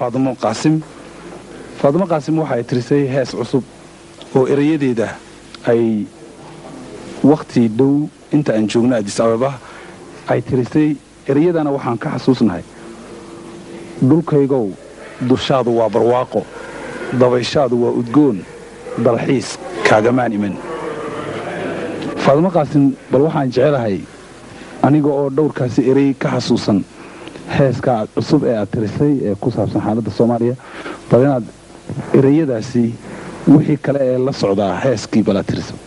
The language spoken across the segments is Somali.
فاطمة قاسم waxay tirisay hees cusub oo erayadeeda ay waqti dhow inta aan joogno Addis Ababa ay tirisay erayadana waxaan ka xasuusnahay dhulkaygow dushaadu waa barwaaqo dabayshaadu waa udgoon dalxiis kaagamaan iman Faadimo Qaasim bal waxaan jecelahay aniga oo dhowrkaasi eray ka xasuusan heeska cusub ee aad tirisay ee ku saabsan xaaladda Soomaaliya bal inaad erayadaasi wixii kale ee la socdaa heeskii bal aad tirisay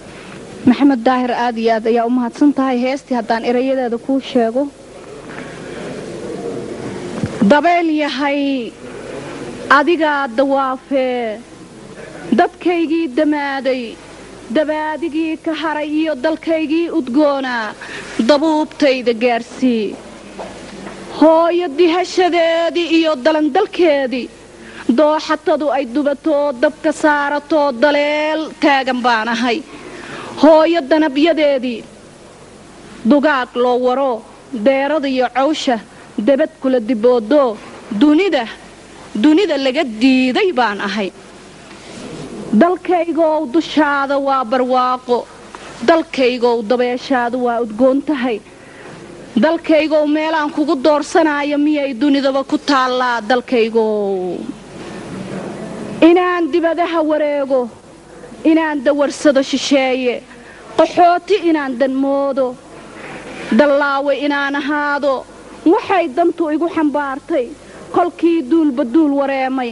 maxamed daahir aad iyo aad ayaa u mahadsan tahay heestii haddaan erayadeeda kuu sheego dabeel yahay adigaa dawaafee dadkaygii damaaday dabaadigii ka haray iyo dalkaygii udgoonaa dabuubtayda gaarsii hooyo dihashadeedii iyo dalandalkeedii dooxatadu ay dubatoo dabka saaratoo daleel taagan baan ahay hooyo danabyadeedii dugaag loo waro deerada iyo cawsha dabad kula diboodoo dunida laga diiday baan ahay dalkaygow dushaada waa barwaaqo dalkaygow dabeeshaadu waa udgoon tahay dalkaygow meelaan kugu doorsanayo miyay dunidaba ku taallaa dalkaygow inaan dibadaha wareego inaan dawarsado shisheeye qaxooti inaan danmoodo dallaawe inaan ahaado waxay dantu igu xambaartay kolkii duulba duul wareemay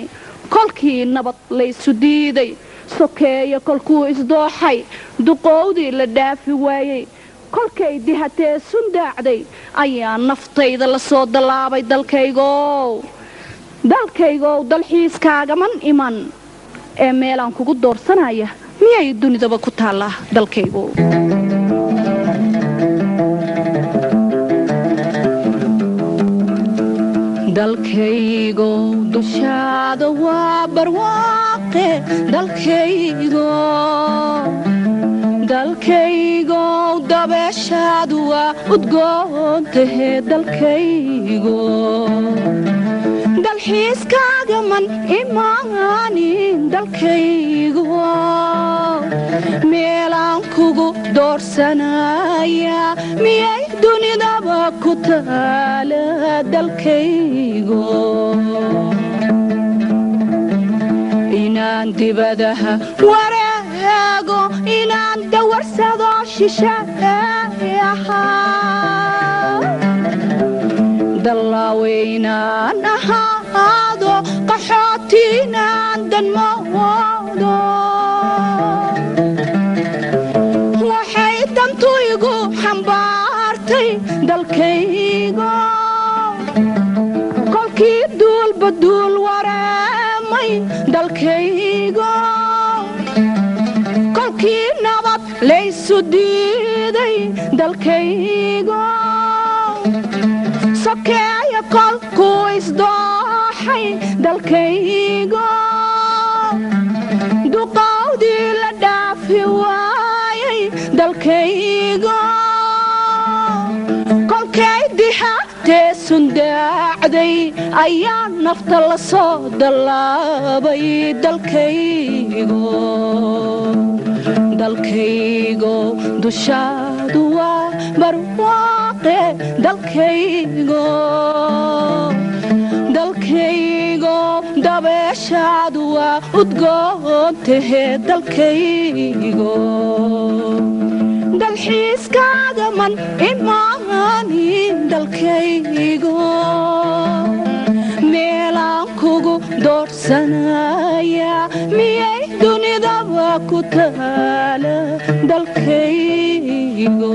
kolkii nabad laysu diiday sokeeyo kolkuu isdooxay duqowdii la dhaafi waayey kolkay dihatee sundaacday ayaa naftayda la soo dallaabay dalkaygow dalxiiskaagaman iman ee meelaan kugu doorsanaya miyay dunidaba ku taallaa dalkaygow dalkaygow dushaada waa barwaaqe dalkaygow dabeeshaadu waa udgoontahe dalkaygow dalxiiskaagaman imaanin dalkaygow meelaan kugu doorsanaya miyay dunidaba ku taala dalkaygow inaan dibadaha wareego inaan dawarsado shisheeyaha dallaawe inaan ahaado qaxooti inaan danmoodo waxay dantu igu xambaartay dalkaygo kolkii duulba duul wareemay dalkaygo kolkii nabad laysu diiday dalkaygo sokeeyo kolkuu isdooxay dalkaygo duqowdii la dhaafi waayay dalkaygo kolkay dihatee sundaacday ayaa nafta la soo dallaabay dalkaygo dushaadu waa barwaaqe dalkaygo dabeeshaadu waa udgoontahe dalkaygo dalxiiskaagaman imaanin dalkaygo meelaan kugu doorsanaya miyay dunidaba ku taala dalkaygo